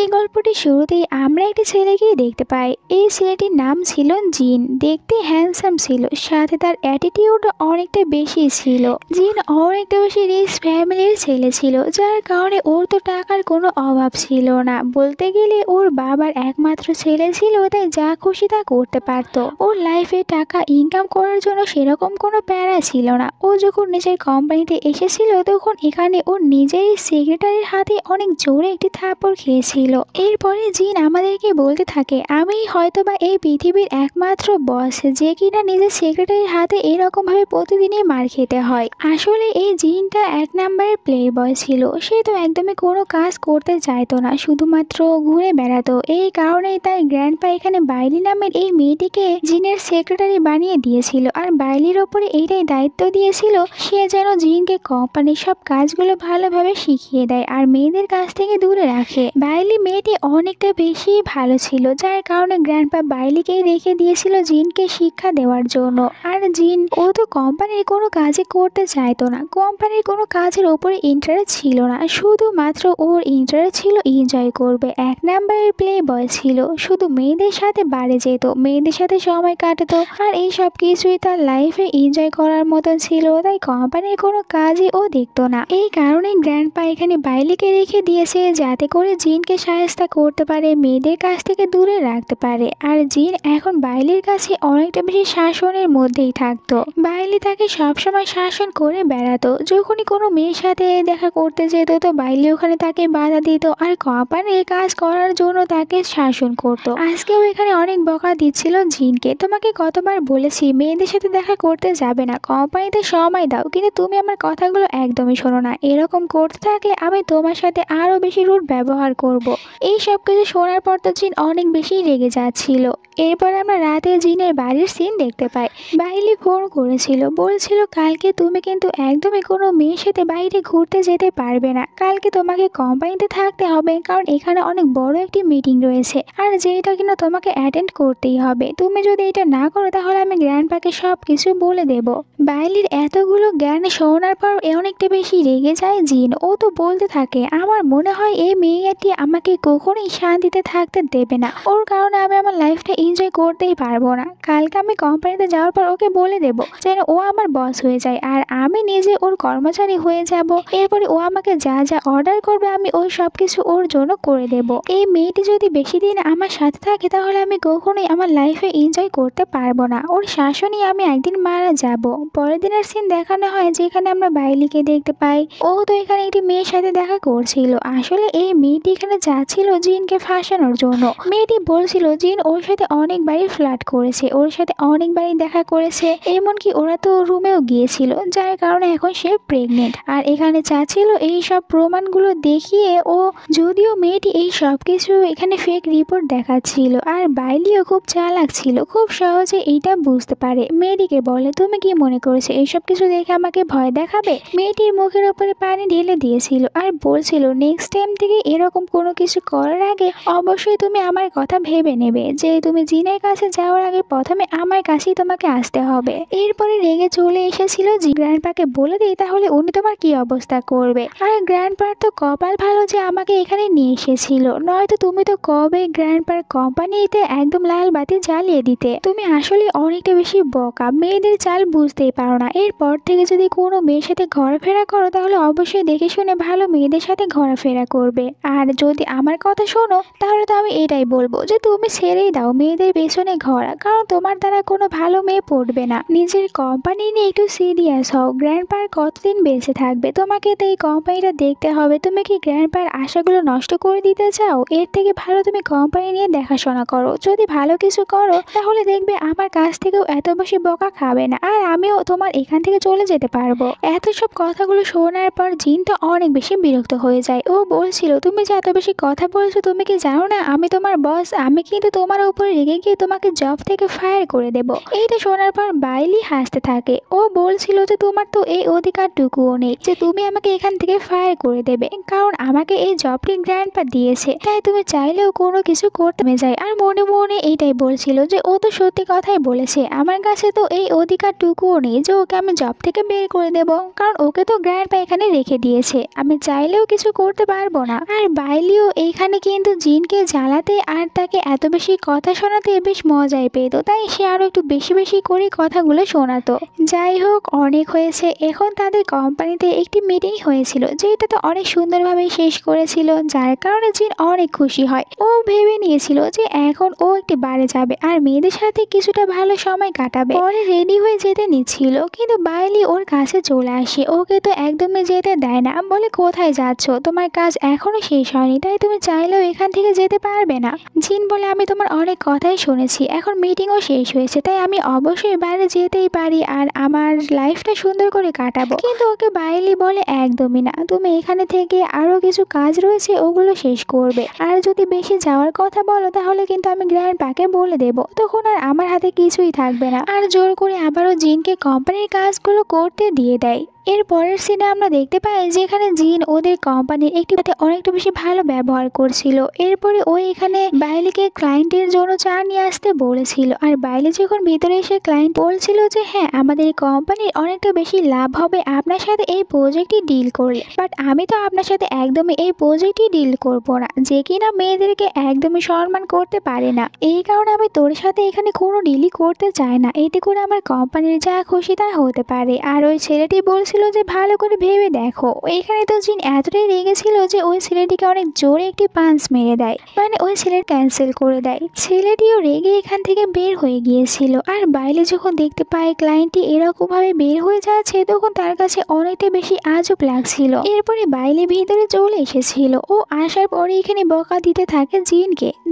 এই গল্পটি শুরুতেই আমরা একটি ছেলেকে দেখতে পাই। এই ছেলেটির নাম ছিল জিন। দেখতে হ্যান্ডসাম ছিল, সাথে তার অ্যাটিটিউড অনেকটা বেশি ছিল। জিন অনেকটা বেশি রিচ ফ্যামিলির ছেলে ছিল, যার কারণে ওর তো টাকার কোনো অভাব ছিল না। বলতে গেলে ওর বাবার একমাত্র ছেলে ছিল, তাই যা খুশি তা করতে পারতো। ওর লাইফে টাকা ইনকাম করার জন্য সেরকম কোনো প্যারা ছিল না। ও যখন নিজের কোম্পানিতে এসেছিল তখন এখানে ওর নিজেরই সেক্রেটারির হাতে অনেক জোরে একটি থাপ্পড় খেয়েছিল। এরপরে জিন আমাদেরকে বলতে থাকে, আমি হয়তোবা এই পৃথিবীর একমাত্র বস যে কিনা নিজের সেক্রেটারির হাতে এরকম ভাবে প্রতিদিনই মার খেতে হয়। আসলে এই জিনটা এক নাম্বারের প্লে বয় ছিল। সে তো একদমই কোনো কাজ করতে চাইতো না, শুধুমাত্র ঘুরে বেড়াতো। এই কারণেই তার গ্র্যান্ডপা এখানে বাইলি নামের এই মেয়েটিকে জিনের সেক্রেটারি বানিয়ে দিয়েছিল, আর বাইলির ওপরে এইটাই দায়িত্ব দিয়েছিল সে যেন জিনকে কোম্পানির সব কাজগুলো ভালোভাবে শিখিয়ে দেয় আর মেয়েদের কাছ থেকে দূরে রাখে। বাইলি মেয়েটি অনেকটা বেশি ভালো ছিল, যার কারণে গ্র্যান্ডপা বাইলিকেই রেখে দিয়েছিল জিনকে শিক্ষা দেওয়ার জন্য। আর জিন ও তো কোম্পানির কোনো কাজই করতে চাইতো না, কোম্পানির কোনো কাজের ওপরে ইন্টারেস্ট ছিল না, শুধুমাত্র ওর ইন্টারেস্ট ছিল এনজয় করবে। এক নাম্বারের প্লে বয় ছিল, শুধু মেয়েদের সাথে বাড়ি যেত, মেয়েদের সাথে সময় কাটাতো, আর এই সব কিছুই তার লাইফে এনজয় করার মতো ছিল। তাই কোম্পানির কোনো কাজই ও দেখতো না। এই কারণে গ্র্যান্ডপা এখানে বাইলিকে রেখে দিয়েছে যাতে করে জিনকে সাহায্য করতে পারে, মেয়েদের কাছ থেকে দূরে রাখতে পারে। আর জিন এখন বাইলির কাছে অনেকটা বেশি শাসনের মধ্যেই থাকতো। বাইলি তাকে সবসময় শাসন করে বেড়াতো। যখনই কোনো মেয়ের সাথে দেখা করতে যেত তো বাইলি ওখানে তাকে বাধা দিত আর কোম্পানির কাজ করার জন্য তাকে শাসন করতো। আজকেও এখানে অনেক বকা দিচ্ছিল জিনকে, তোমাকে কতবার বলেছি মেয়েদের সাথে দেখা করতে যাবে না, কোম্পানিতে সময় দাও, কিন্তু তুমি আমার কথাগুলো একদমই শোনো না। এরকম করতে থাকলে আমি তোমার সাথে আরো বেশি রুড ব্যবহার করব। এই সব কিছু শোনার পর তো জিন অনেক বেশি রেগে যাচ্ছিল। এরপর আমরা রাতে জিনের বাড়ির সিন দেখতে পাই। বাইলি ফোন করেছিল, বলছিল কালকে তুমি কিন্তু একদমই কোনো মেয়ের সাথে বাইরে ঘুরতে যেতে পারবে না, কালকে তোমাকে কোম্পানিতে থাকতে হবে, কারণ এখানে অনেক বড় একটি মিটিং রয়েছে আর যেটা কিনা তোমাকে অ্যাটেন্ড করতেই হবে। তুমি যদি এটা না করো তাহলে আমি গ্র্যান্ডপাকে সব কিছু বলে দেব। বাইলির এতগুলো জ্ঞান শোনার পর অনেকটা বেশি রেগে যায় জিন। ও তো বলতে থাকে, আমার মনে হয় এই মেয়েটি আমাকে কখনোই শান্তিতে থাকতে দেবে না, ওর কারণে আমি আমার লাইফটা এনজয় করতেই পারবো না। কালকে আমি কোম্পানিতে যাওয়ার পর ওকে বলে দেব যেন ও আমার বস হয়ে যায় আর আমি নিজে ওর কর্মচারী হয়ে যাব। এরপরে ও আমাকে যা যা অর্ডার করবে আমি ওই সব কিছু ওর জন্য করে দেব। এই মেয়েটি যদি বেশি দিন আমার সাথে থাকে তাহলে আমি কখনোই আমার লাইফে এনজয় করতে পারবো না, ওর শাসনই আমি একদিন মারা যাব। পরের দিনের সিন দেখানো হয় যেখানে আমরা বাইলিকে দেখতে পাই। ও তো এখানে একটি মেয়ের সাথে দেখা করছিল। আসলে এই মেয়েটি এখানে যাচ্ছিল জিনকে ফাঁসানোর জন্য। মেয়েটি বলছিল জিন ওর সাথে অনেকবারই ফ্লার্ট করেছে, ওর সাথে অনেকবারই দেখা করেছে, এমনকি ওরা তো রুমেও গিয়েছিল, যার কারণে এখন সে প্রেগনেন্ট। আর এখানে চাচ্ছিল এই সব প্রমাণগুলো দেখিয়ে ও, যদিও মেয়েটি এই সব কিছু এখানে ফেক রিপোর্ট দেখাচ্ছিল আর বাইলিও খুব চালাক ছিল, খুব সহজে এইটা বুঝতে পারে। মেয়েটিকে বলে, তুমি কি মনে করেছো এইসব কিছু দেখে আমাকে ভয় দেখাবে? মেয়েটির মুখের উপরে পানি ঢেলে দিয়েছিল আর বলছিল নেক্সট টাইম থেকে এরকম কোনো কিছু করার আগে অবশ্যই তুমি আমার কথা ভেবে নেবে, যে তুমি জিনের কাছে যাওয়ার আগে প্রথমে আমার কাছেই তোমাকে আসতে হবে। এরপরে রেগে চলে এসেছিল জি গ্র্যান্ডপাকে বলে দিই তাহলে উনি তোমার কি অবস্থা করবে। আর গ্র্যান্ডপার তো কপাল ভালো যে আমাকে এখানে নিয়ে এসেছিল, নয়তো তুমি তো কবে গ্র্যান্ডপার কোম্পানিতে একদম লাল বাতি জ্বালিয়ে দিতে। তুমি আসলে অনেকটা বেশি বকা, মেয়েদের চাল বুঝতেই পারো না। এরপর থেকে যদি কোনো মেয়ের সাথে ঘোরাফেরা করো তাহলে অবশ্যই দেখে শুনে ভালো মেয়েদের সাথে ঘোরাফেরা করবে। আর যদি আমার কথা শোনো তাহলে তো আমি এটাই বলবো যে তুমি ছেড়েই দাও মেয়েদের পেছনে ঘোরা, কারণ তোমার দ্বারা কোনো ভালো মেয়ে পড়বে না। নিজের কোম্পানি নিয়ে একটু সিরিয়াস হও। গ্র্যান্ডপার কতদিন বেঁচে থাকবে, তোমাকে তো এই কোম্পানিটা দেখতে হবে। তুমি কি গ্র্যান্ডপার আশাগুলো নষ্ট করে দিতে চাও? এর থেকে ভালো তুমি কোম্পানি নিয়ে দেখাশোনা করো। যদি ভালো কিছু করো তাহলে দেখবে আমার কাছ থেকেও এত বেশি বকা খাবে না আর আমিও তোমার এখান থেকে চলে যেতে পারবো। এত সব কথাগুলো শোনার পর জিন তো অনেক বেশি বিরক্ত হয়ে যায়। ও বলছিল, তুমি যে এত বেশি কথা বলছো তুমি কি জানো না আমি তোমার বস, আমি কিন্তু তোমার উপরে রেগে গিয়ে তোমাকে জব থেকে ফায়ার করে দেব। এইটা শোনার পর বাইলি হাসতে থাকে। ও বলছিল যে তোমার তো এই অধিকারটুকুও নেই যে তুমি আমাকে এখান থেকে ফায়ার করে দেবে, কারণ আমাকে এই জবটি গ্র্যান্ডপা দিয়েছে, তাই তুমি চাইলেও কোনো কিছু করতে যায়। আর মনে মনে এইটাই বলছিল যে ও তো সত্যি কথাই বলেছে, আমার কাছে তো এই অধিকারটুকুও নেই যে ওকে আমি জব থেকে বের করে দেব, কারণ ওকে তো গ্র্যান্ডপা এখানে রেখে দিয়েছে, আমি চাইলেও কিছু করতে পারবো না। আর বাইলিও এইখানে এখানে কিন্তু জিনকে জ্বালাতে আর তাকে এত বেশি কথা শোনাতে বেশ মজাই পেত, তাই সে আরো একটু বেশি বেশি করে কথাগুলো শোনাতো। যাই হোক, অনেক হয়েছে। এখন তাদের কোম্পানিতে একটি মিটিং হয়েছিল, যেটা তো অনেক সুন্দরভাবে শেষ করেছিল, যার কারণে জিন অনেক খুশি হয়। ও ভেবে নিয়েছিল যে এখন ও একটি বারে যাবে আর মেয়েদের সাথে কিছুটা ভালো সময় কাটাবে। পরে রেডি হয়ে যেতে নিচ্ছিল, কিন্তু বাইলি ওর কাছে চলে আসে। ওকে তো একদমই যেতে দেয় না, বলে কোথায় যাচ্ছ, তোমার কাজ এখনো শেষ হয়নি, তাই তুমি চাইলেও এখান থেকে যেতে পারবে না। জিন বলে আমি তোমার অনেক কথাই শুনেছি, এখন মিটিংও শেষ হয়েছে, তাই আমি অবশ্যই বাইরে যেতেই পারি আর আমার লাইফটা সুন্দর করে কাটাবো। কিন্তু ওকে বাইলি বলে একদমই না, তুমি এখানে থেকে আরো কিছু কাজ রয়েছে ওগুলো শেষ করবে, আর যদি বেশি যাওয়ার কথা বলো তাহলে কিন্তু আমি গ্র্যান্ডপাকে বলে দেবো, তখন আর আমার হাতে কিছুই থাকবে না। আর জোর করে আবারও জিনকে কোম্পানির কাজগুলো করতে দিয়ে দেয়। এর পরের সিনে আমরা দেখতে পাই যেখানে জিন ওদের কোম্পানির একটি অনেকটা বেশি ভালো ব্যবহার করছিল। এরপরে ওই এখানে বাইলিকে ক্লায়েন্টের জন্য চা নিয়ে আসতে বলেছিল, আর বাইলি যখন ভিতরে এসে ক্লায়েন্ট বলছিল যে হ্যাঁ আমাদের এই কোম্পানির অনেকটা বেশি লাভ হবে আপনার সাথে এই প্রজেক্টটি ডিল করলে, বাট আমি তো আপনার সাথে একদমই এই প্রজেক্টটি ডিল করব না, যে কিনা মেয়েদেরকে একদমই সম্মান করতে পারে না। এই কারণে আমি তোর সাথে এখানে কোনো ডিলই করতে চাই না, এতে করে আমার কোম্পানির যা খুশি তা হতে পারে। আর ওই ছেলেটি বলছিল যে ভালো করে ভেবে দেখো। এখানে তো জিন এতটাই রেগেছিল যে ওই ছেলেটিকে অনেক জোরে একটি পাঞ্চ মেরে দেয়, মানে ওই ছেলের ক্যান্সেল করে দেয়। ছেলেটিও রেগে এখান থেকে বের হয়ে গিয়েছিল। আর বাইলে যখন দেখতে পায় ক্লায়েন্টটি এরকম ভাবে বের হয়ে যাচ্ছে, তখন তার কাছে অনেকটা বেশি আজব লাগছিল। এরপরে বাইলে ভিতরে চলে এসেছিল। ও আসার পরে এখানে বকা দিতে থাকে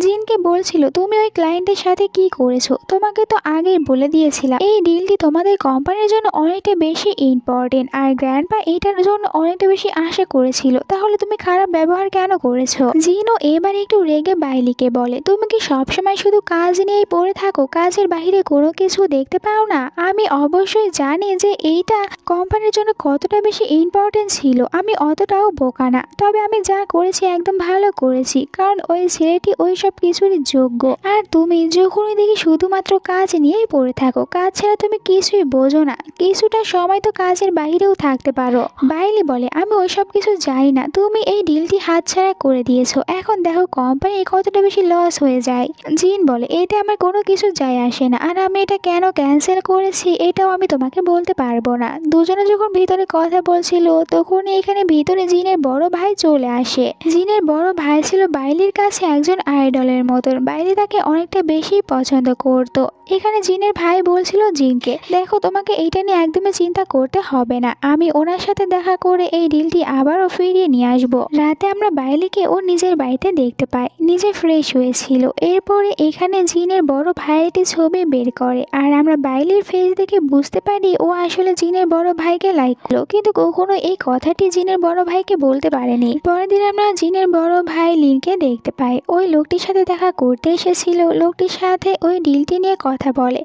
জিনকে বলছিল তুমি ওই ক্লায়েন্টের সাথে কি করেছো, তোমাকে তো আগেই বলে দিয়েছিলাম এই ডিলটি তোমাদের কোম্পানির জন্য অনেকটা বেশি ইম্পর্টেন্ট, আর গ্র্যান্ডপা এটার জন্য অনেকটা বেশি আশা করেছিল, তাহলে তুমি খারাপ ব্যবহার কেন করেছো। জিনও এবার একটু রেগে বাইলিকে বলে তুমি কি সবসময় শুধু কাজ নিয়েই পড়ে থাকো, কাজের বাইরে কোনো কিছু দেখতে পাও না। আমি অবশ্যই জানি যে এইটা কোম্পানির জন্য কতটা বেশি ইম্পর্টেন্ট ছিল, আমি অতটাও বোকা না, তবে আমি যা করেছি একদম ভালো করেছি, কারণ ওই ছেলেটি ওই সব কিছুরই যোগ্য। আর তুমি যখনই দেখি শুধুমাত্র কাজ নিয়েই পড়ে থাকো, কাজ ছাড়া তুমি কিছুই বোঝো না, কিছুটা সময় তো কাজের বাইরেও থাকতে পারো। বাইলি বলে আমি ওইসব কিছু জানি না, তুমি এই ডিলটি হাতছাড়া করে দিয়েছো, এখন দেখো কোম্পানি কতটা বেশি লস হয়ে যায়। জিন বলে এতে আমার কোনো কিছু যায় আসে না, আর আমি এটা কেন ক্যান্সেল করেছি এটাও আমি তোমাকে বলতে পারবো না। দুজনে যখন ভিতরে কথা বলছিল তখনই এখানে ভিতরে জিনের বড় ভাই চলে আসে। জিনের বড় ভাই ছিল বাইলির কাছে একজন আইডলের মতন, বাইলি তাকে অনেকটা বেশি পছন্দ করতো। এখানে জিনের ভাই বলছিল জিনকে দেখো তোমাকে এইটা নিয়ে একদমই চিন্তা করতে হবে না, আমি ওনার সাথে দেখা করে এই ডিলটি আবারও ফিরিয়ে নিয়ে আসবো। রাতে আমরা বাইলিকে ওর নিজের বাড়িতে দেখতে পাই, নিজে ফ্রেশ হয়েছিল। এরপরে এখানে জিনের বড় ভাইয়ের একটি ছবি বের করে, আর আমরা বাইলির ফেস দেখে বুঝতে পারি ও আসলে জিনের বড় ভাইকে লাইক করলো, কিন্তু কখনো এই কথাটি জিনের বড় ভাইকে বলতে পারেনি। পরের দিন আমরা জিনের বড় ভাই লিনকে দেখতে পাই, ওই লোকটির সাথে দেখা করতে এসেছিল। লোকটির সাথে ওই ডিলটি নিয়ে কথা বলে,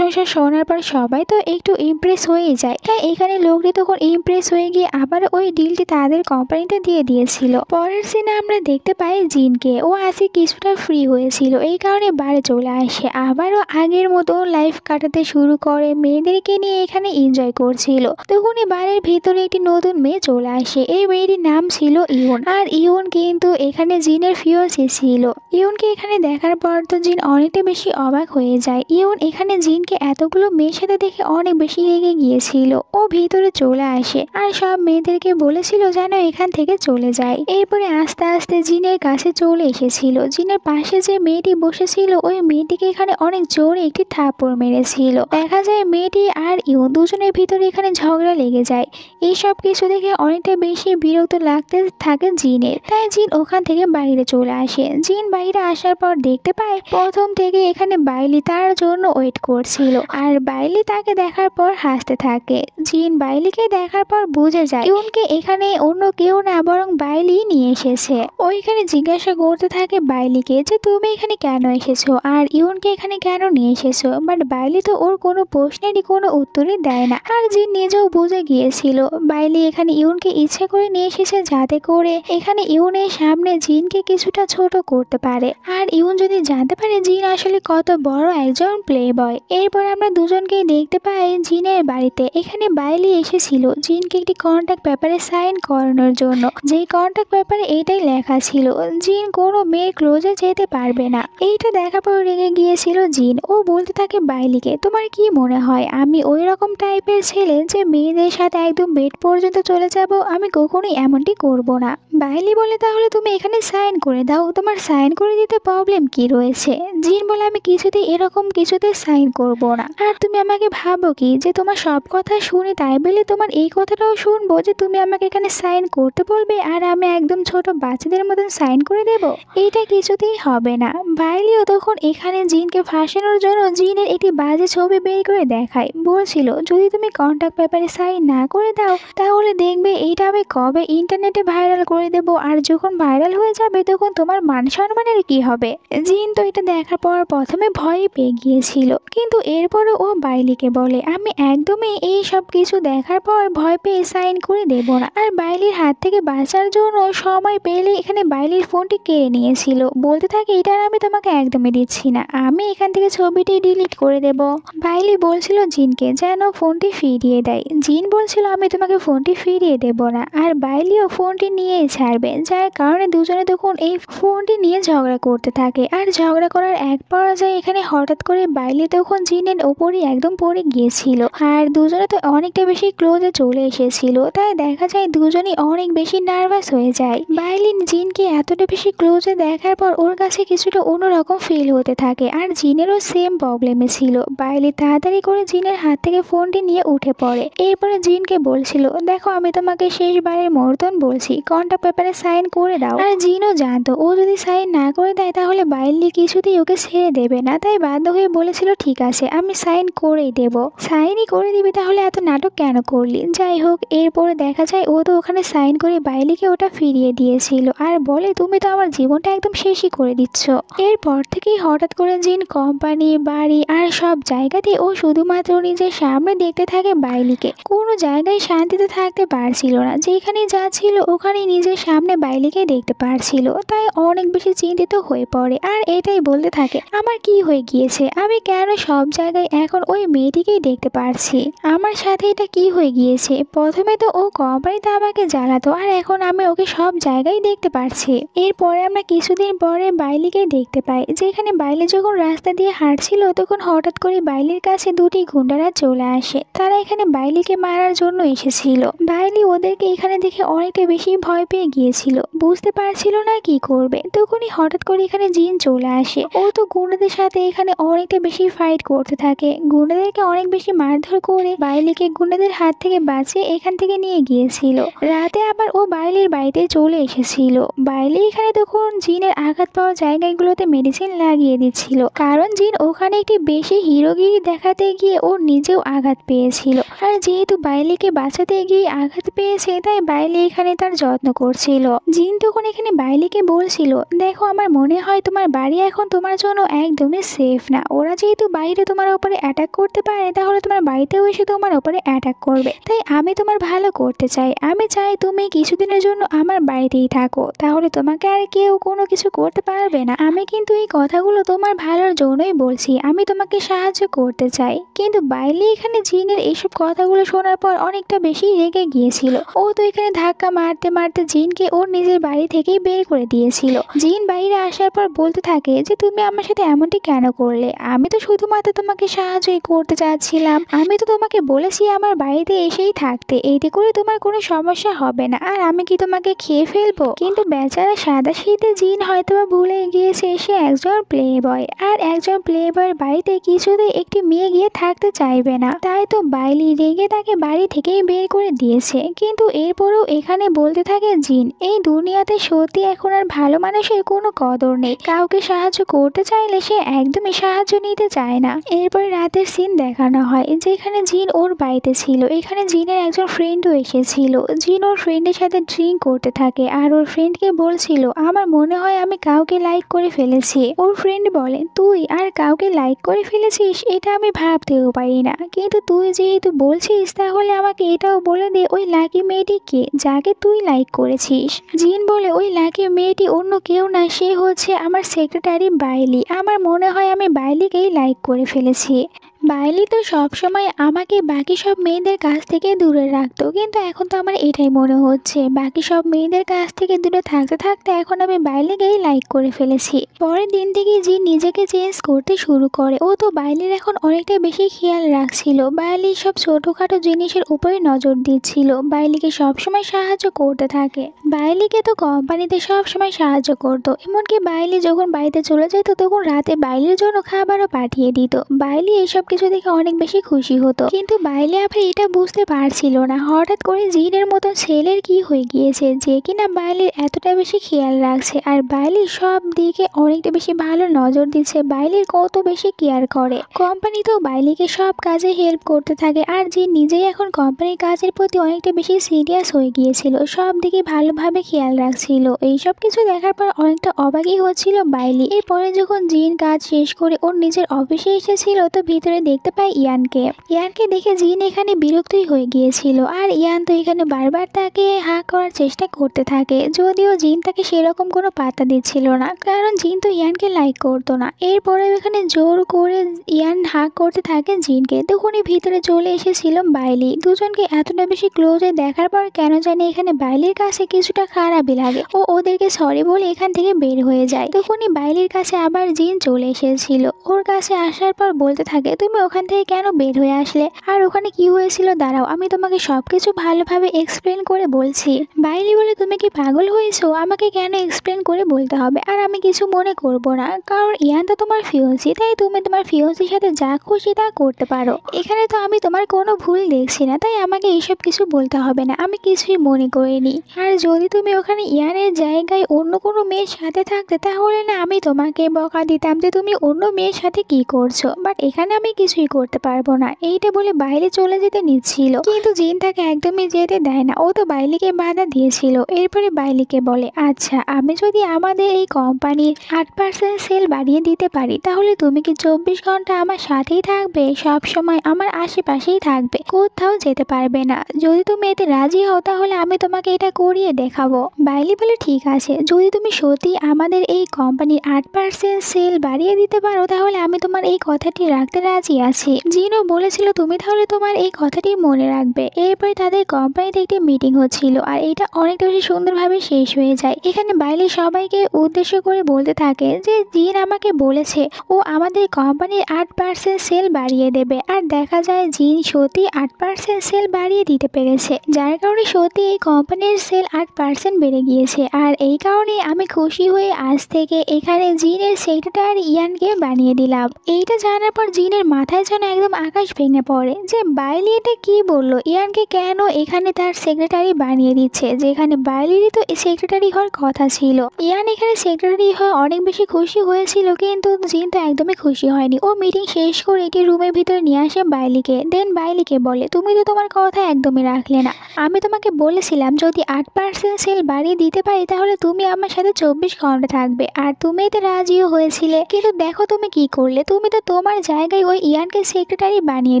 শোনার পর সবাই তো একটু ইমপ্রেস হয়ে যায়, তাই এখানে লোকটি তখন ইমপ্রেস হয়ে গিয়ে আবার ওই ডিলটি তাদের কোম্পানিতে দিয়ে দিয়েছিল। পরের সিনে আমরা দেখতে পাই জিনকে, ও আজকে কিছুটা ফ্রি হয়েছিল, এই কারণে বাড়ি চলে আসে, আবারও আগের মতো লাইফ কাটাতে শুরু করে, মেয়েদেরকে নিয়ে এখানে এনজয় করছিল। তখনই বাড়ির ভিতরে একটি নতুন মেয়ে চলে আসে, এই মেয়েটির নাম ছিল ইউন। আর ইউন কিন্তু এখানে জিনের ফিয়ন্সি ছিল। ইউনকে এখানে দেখার পর তো জিন অনেকটা বেশি অবাক হয়ে যায়। ইউন এখানে জিনকে এতগুলো মেয়ের সাথে দেখে অনেক বেশি রেগে গিয়েছিল। ও ভিতরে চলে আসে আর সব মেয়েদেরকে বলেছিল যেন এখান থেকে চলে যায়। এরপরে আস্তে আস্তে জিনের কাছে চলে এসেছিল। জিনের পাশে যে মেয়েটি বসেছিল ওই মেয়েটিকে এখানে অনেক জোরে একটি থাপ্পড় মেরেছিল। দেখা যায় মেয়েটি আর ইউন দুজনের ভিতরে এখানে ঝগড়া লেগে যায়। এইসব কিছু দেখে অনেকটা বেশি বিরক্ত লাগতে থাকে জিনের, তাই জিন ওখান থেকে বাইরে চলে আসে। জিন বাইরে আসার পর দেখতে পায় প্রথম থেকে এখানে বাইলি তার জন্য ওয়েট করছিল, আর বাইলি তাকে দেখার পর হাসতে থাকে। জিন বাইলিকে দেখার পর বুঝে যায় ইউনকে এখানে অন্য কেউ না বরং বাইলি নিয়ে এসেছে। ওইখানে জিজ্ঞাসা করতে থাকে বাইলিকে যে তুমি এখানে কেন এসেছো আর ইউনকে এখানে কেন নিয়ে এসেছো, বাট বাইলি তো ওর কোনো প্রশ্নেরই কোনো উত্তরই দেয় না। আর জিন নিজেও বুঝে গিয়েছিল বাইলি এখানে ইউনকে ইচ্ছে করে নিয়ে এসেছে যাতে করে এখানে ইউনের সামনে জিনকে কিছুটা ছোট করতে পারে, আর ইউন যদি জানতে পারে জিন আসলে কত বড় একজন প্লে বয়। এরপর আমরা দুজনকেই দেখতে পাই জিনের বাড়িতে। এখানে বাইলি এসেছিল দিয়েছিল জিনকে একটি কন্ট্যাক্ট পেপারে সাইন করানোর জন্য, যেই কন্ট্যাক্ট পেপারে এইটাই লেখা ছিল জিন কোনো মেয়ের ক্লোজে যেতে পারবে না। এইটা দেখার পর রেগে গিয়েছিল জিন। ও বলতে থাকে বাইলিকে, তোমার কি মনে হয় আমি ওই রকম টাইপের ছেলে যে মেয়েদের সাথে একদম বেড পর্যন্ত চলে যাব? আমি কখনোই এমনটি করব না। বাইলি বলে, তাহলে তুমি এখানে সাইন করে দাও, তোমার সাইন করে দিতে প্রবলেম কি রয়েছে? জিন বলে, আমি কিছুতেই এরকম কিছুতে সাইন করব না। আর তুমি আমাকে ভাবো কি যে তোমার সব কথা শুনি তাই বলে তোমার এই কথাটাও শুনবো যে তুমি আমাকে এখানে সাইন করতে বলবে আর আমি একদম ছোট বাচ্চাদের মতন সাইন করে দেব? এইটা কিছুতেই হবে না। বাইলিও তখন এখানে জিনকে ফাঁসানোর জন্য জিনের একটি বাজে ছবি বের করে দেখায়, বলছিল যদি তুমি কন্ট্যাক্ট পেপারে সাইন না করে দাও তাহলে দেখবে এইটা আমি কবে ইন্টারনেটে ভাইরাল করে দেব, আর যখন ভাইরাল হয়ে যাবে তখন তোমার মান সম্মানের কি হবে? জিন তো এটা দেখার পর প্রথমে ভয় পেয়ে গিয়েছিল, কিন্তু এরপরও ও বাইলিকে বলে, আমি একদমই এই সব কিছু দেখার পর ভয় পেয়ে সাইন করে দেব না। আর বাইলির হাত থেকে বাঁচার জন্য সময় পেলে এখানে বাইলির ফোনটি কেড়ে নিয়েছিল, বলতে থাকে এটা আমি তোমাকে একদমই দিচ্ছি না, আমি এখান থেকে ছবিটি ডিলিট করে দেব। বাইলি বলছিল জিনকে যেন ফোনটি ফিরিয়ে দেয়। জিন বলছিল আমি তোমাকে ফোনটি ফিরিয়ে দেব না, আর বাইলিও ফোনটি নিয়েই ছাড়বে, যার কারণে দুজনে তখন এই ফোনটি নিয়ে ঝগড়া করতে থাকে। আর ঝগড়া করার এক পর্যায়ে এখানে হঠাৎ করে বাইলি তখন জিনের ওপরই একদম পড়ে গিয়েছিল, আর দুজনে তো অনেকটা বেশি ক্লোজে চলে এসেছিল, তাই দেখা যায় দুজনেই অনেক বেশি নার্ভাস হয়ে যায়। বাইলি জিনকে এতটা বেশি ক্লোজে দেখার পর ওর কাছে কিছুটা অন্যরকম ফিল হতে থাকে, আর জিনেরও সেম প্রবলেমে ছিল। বাইলি তাড়াতাড়ি করে জিনের হাত থেকে ফোনটি নিয়ে উঠে পড়ে, এরপরে জিনকে বলছিল দেখো আমি তোমাকে শেষবারের মতন বলছি কন্ট্যাক্ট পেপারে সাইন করে দাও। আর জিনও জানতো ও যদি সাইন না করে দেয় তাহলে বাইলি কিছুতেই ওকে ছেড়ে দেবে না, তাই বাধ্য হয়ে বলেছিল ঠিক আছে আমি সাইন করেই দেব। সাইনই করে দিবি তাহলে এত নাটক কেন করলি? যাই হোক, এরপরে দেখা যায় ও তো ওখানে সাইন করে বাইলিকে ওটা ফিরিয়ে দিয়েছিল, আর বলে তুমি তো আমার জীবনটা একদম শেষই করে দিচ্ছ। এরপর থেকেই হঠাৎ করে জিন কোম্পানি, বাড়ি আর সব জায়গাতে ও শুধুমাত্র নিজের সামনে দেখতে থাকে বাইলিকে, কোনো জায়গায় শান্তিতে থাকতে পারছিল না, যেখানে যা ছিল ওখানে নিজের সামনে বাইলিকে দেখতে পারছিল, তাই অনেক বেশি চিন্তিত হয়ে পড়ে। আর এটাই বলতে থাকে আমার কি হয়ে গিয়েছে, আমি কেন সব জায়গায় এখন ওই মেয়েটিকেই দেখতে পারছি, আমার সাথে এটা কি হয়ে গিয়েছে? প্রথমে তো ও কোম্পানিতে আমাকে জ্বালাতো আর এখন আমি ওকে সব জায়গায় দেখতে পারছি। এরপরে আমরা কিছুদিন পরে বাইলিকে দেখতে পাই, যেখানে বাইলি যখন রাস্তা দিয়ে হাঁটছিল তখন হঠাৎ করে বাইলির কাছে দুটি গুন্ডারা চলে আসে, তারা এখানে বাইলিকে মারার জন্য এসেছিল। বাইলি ওদেরকে এখানে দেখে অনেকটা বেশি ভয় পেয়ে গিয়েছিল, বুঝতে পারছিল না কি করবে। তখনই হঠাৎ করে এখানে জিন চলে আসে, ও তো গুন্ডাদের সাথে এখানে অনেকটা বেশি ফাইট করতে থাকে, গুন্ডাদেরকে অনেক বেশি মারধর করে বাইলিকে গুন্ডাদের হাত থেকে বাঁচিয়ে এখান থেকে নিয়ে গিয়েছিল। রাতে আবার ও বাইলির বাড়িতে চলে এসেছিল। বাইলি এখানে তখন জিনের আঘাত পাওয়া জায়গাগুলোতে মেডিসিন লাগিয়ে দিচ্ছিল, কারণ জিন ওখানে একটি বেশি হিরোগিরি দেখাতে গিয়ে ও নিজেও আঘাত পেয়েছিল। আর যেহেতু বাইলিকে বাঁচাতে গিয়ে আঘাত পেয়েছে তাই বাইলি এখানে তার যত্ন করছিল। জিন তখন এখানে বাইলিকে বলছিল দেখো আমার মনে হয় তোমার বাড়ি এখন তোমার জন্য একদমই সেফ না, ওরা যেহেতু বাইরে তোমার উপরে অ্যাটাক করতে পারে তাহলে তোমার বাড়িতেও এসে তোমার উপরে অ্যাটাক করবে, তাই আমি তোমার ভালো করতে চাই, আমি চাই তুমি কিছুদিনের জন্য আমার বাড়িতেই থাকো, তাহলে তোমাকে আর কেউ কোনো কিছু করতে পারবে না। আমি কিন্তু এই কথাগুলো তোমার ভালোর জন্যই বলছি, আমি তোমাকে সাহায্য করতে চাই। কিন্তু বাইলি এখানে জিনের এইসব কথাগুলো শোনার পর অনেকটা বেশি রেগে গিয়েছিল, ও তো এখানে ধাক্কা মারতে মারতে জিনকে ওর নিজের বাড়ি থেকেই বের করে দিয়েছিল। জিন বাইরে আসার পর বলতে থাকে যে তুমি আমার সাথে এমনটি কেন করলে, আমি তো শুধুমাত্র তোমাকে সাহায্যই করতে চাচ্ছিলাম, আমি তো তোমাকে বলেছি আমার বাড়িতে এসেই থাকতে, এইতে করে তোমার কোনো সমস্যা হবে না, আর আমি কি তোমাকে খেয়ে ফেলবো? কিন্তু বেচারা সাদা শীতে জিন হয়তোবা ভুলে গিয়েছে সে একজন প্লে বয়, আর একজন প্লে বয়ের বাড়িতে কিছুতেই একটি মেয়ে গিয়ে থাকতে চাইবে না, তাই তো বাইলি রেগে তাকে বাড়ি থেকেই বের করে দিয়েছে। কিন্তু এরপরেও এখানে বলতে থাকে জিন এই দুনিয়াতে সত্যি এখন আর ভালো মানুষের কোনো কদর নেই, কাউকে সাহায্য করতে চাইলে সে একদমই সাহায্য নিতে চায় না। এরপরে রাতের সিন দেখানো হয় যেখানে জিন ওর বাড়িতে ছিল, এখানে জিনের একজন ফ্রেন্ডও এসেছিল। জিন ওর ফ্রেন্ডের সাথে ড্রিঙ্ক করতে থাকে আর ওর ফ্রেন্ডকে বলছিল আমার মনে হয় আমি কাউকে লাইক করে ফেলেছি। ওর ফ্রেন্ড বলে তুই আর কাউকে লাইক করে ফেলেছিস, এটা আমি ভাবতেও পারি না, কিন্তু তুই যেহেতু বলছিস তাহলে আমাকে এটাও বলে দে ওই লাকি মেয়েটি কে যাকে তুই লাইক করেছিস। জিন বলে ওই লাকি মেয়েটি অন্য কেউ না, সে হচ্ছে আমার সেক্রেটারি বাইলি, আমার মনে হয় আমি বাইলিকেই লাইক করে ফেলেছি। বাইলি তো সবসময় আমাকে বাকি সব মেয়েদের কাছ থেকে দূরে রাখতো, কিন্তু এখন তো আমার এটাই মনে হচ্ছে বাকি সব মেয়েদের কাছ থেকে দূরে থাকতে থাকতে এখন আমি বাইলিকেই লাইক করে ফেলেছি। পরের দিন থেকে জিন নিজেকে চেঞ্জ করতে শুরু করে। ও তো বাইলির এখন অনেকটা বেশি খেয়াল রাখছিল, বাইলির সব ছোটখাটো জিনিসের উপরে নজর দিচ্ছিল, বাইলিকে সবসময় সাহায্য করতে থাকে। বাইলিকে তো কোম্পানিতে সবসময় সাহায্য করতো, এমনকি বাইলি যখন বাড়িতে চলে যেত তখন রাতে বাইলির জন্য খাবারও পাঠিয়ে দিত। বাইলি এসব কিছু দেখে অনেক বেশি খুশি হতো, কিন্তু বাইলি আবার এটা বুঝতে পারছিল না হঠাৎ করে জিনের মতো ছেলের কি হয়ে গিয়েছে যে কিনা বাইলির এতটা বেশি খেয়াল রাখছে আর বাইলির সব দিকে অনেকটা বেশি ভালো নজর দিচ্ছে, বাইলির কত বেশি কেয়ার করে। কোম্পানি তো বাইলিকে সব কাজে হেল্প করতে থাকে আর জিন নিজেই এখন কোম্পানির কাজের প্রতি অনেকটা বেশি সিরিয়াস হয়ে গিয়েছিল, সব দিকে ভালোভাবে খেয়াল রাখছিল। এইসব কিছু দেখার পর অনেকটা অবাকই হচ্ছিল বাইলি। এরপরে যখন জিন কাজ শেষ করে ওর নিজের অফিসে এসেছিল তো ভিতরে দেখতে পায় ইয়ানকে। ইয়ানকে দেখে জিন এখানে বিরক্তই হয়ে গিয়েছিল আর ইয়ান তো এখানে বারবার তাকে হাঁ করার চেষ্টা করতে থাকে, যদিও জিন তাকে সেরকম কোনো পাত্তা দিচ্ছিল না কারণ জিন তো ইয়ানকে লাইক করতো না। এরপরে এখানে জোর করে ইয়ান হাঁ করতে থাকে জিনকে, তখনই ভিতরে চলে এসেছিল বাইলি। দুজনকে এতটা বেশি ক্লোজে দেখার পর কেন জানি এখানে বাইলির কাছে কিছুটা খারাপই লাগে, ও ওদেরকে সরি বলে এখান থেকে বের হয়ে যায়। তখনই বাইলির কাছে আবার জিন চলে এসেছিল, ওর কাছে আসার পর বলতে থাকে তুমি ওখান থেকে কেন বের হয়ে আসলে আর ওখানে কি হয়েছিল দাঁড়াও আমি তোমাকে সবকিছু ভালোভাবে এক্সপ্লেন করে বলছি। বাইলি বলে তুমি কি পাগল হয়েছো, আমাকে কেন এক্সপ্লেন করে বলতে হবে, আর আমি কিছু মনে করব না কারণ ইয়ান তো তোমার ফিয়ন্সি, তাই তুমি তোমার ফিয়ন্সির সাথে যা খুশি তা করতে পারো। এখানে তো আমি তোমার কোনো ভুল দেখছি না, তাই আমাকে এইসব কিছু বলতে হবে না, আমি কিছুই মনে করিনি। আর যদি তুমি ওখানে ইয়ানের জায়গায় অন্য কোনো মেয়ের সাথে থাকতে তাহলে না আমি তোমাকে বকা দিতাম যে তুমি অন্য মেয়ের সাথে কি করছো, বাট এখানে আমি কিছুই করতে পারবো না। এইটা বলে বাইরে চলে যেতে নিচ্ছিল, কিন্তু জিন তাকে একদমই যেতে দেয় না, ও তো বাইলিকে বাধা দিয়েছিল। এরপরে বাইলিকে বলে আচ্ছা আমি যদি আমাদের এই কোম্পানির 8% সেল বাড়িয়ে দিতে পারি তাহলে তুমি কি 24 ঘন্টা আমার সাথেই থাকবে, সব সময় আমার আশেপাশেই থাকবে, কোথাও যেতে পারবে না। যদি তুমি এতে রাজি হও তাহলে আমি তোমাকে এটা করিয়ে দেখাবো। বাইলি বলে ঠিক আছে, যদি তুমি সত্যি আমাদের এই কোম্পানির 8% সেল বাড়িয়ে দিতে পারো তাহলে আমি তোমার এই কথাটি রাখতে রাজি আছি। জিনও বলেছিল তুমি তাহলে তোমার এই কথাটি মনে রাখবে। এরপরে তাদের কোম্পানিতে একটি মিটিং হচ্ছিল আর এটা অনেকটা বেশি সুন্দরভাবে শেষ হয়ে যায়। এখানে বাইলি সবাইকে উদ্দেশ্য করে বলতে থাকে যে জিন আমাকে বলেছে ও আমাদের কোম্পানির 8% সেল বাড়িয়ে দেবে, আর দেখা যায় জিন সত্যি 8% সেল বাড়িয়ে দিতে পেরেছে, যার কারণে সত্যি এই কোম্পানির সেল 8% বেড়ে গিয়েছে। আর এই কারণে আমি খুশি হয়ে আজ থেকে এখানে জিনের সেক্রেটারি ইয়ানকে বানিয়ে দিলাম। এইটা জানার পর জিনের মাথায় যেন একদম আকাশ ভেঙে পড়ে যে বাইলি এটা কি বললো, ইয়ানকে কেন এখানে তার সেক্রেটারি বানিয়ে দিচ্ছে, যেখানে বাইলিরই তো সেক্রেটারি হওয়ার কথা ছিল। ইয়ান এখানে সেক্রেটারি হয়ে অনেক বেশি খুশি হয়েছিল, কিন্তু জিন তো একদমই খুশি হয়নি। ও মিটিং শেষ করে এটি রুমের ভিতরে নিয়ে আসে বাইলিকে, দেন বাইলিকে বলে তুমি তো তোমার কথা একদমই রাখলে না, আমি তোমাকে বলেছিলাম যদি 8% সেল বাড়িয়ে দিতে পারি তাহলে তুমি আমার সাথে 24 ঘন্টা থাকবে, আর তুমি এতে রাজিও হয়েছিলে, কিন্তু দেখো তুমি কি করলে, তুমি তো তোমার জায়গায় ওই ইয়ানকে সেক্রেটারি বানিয়ে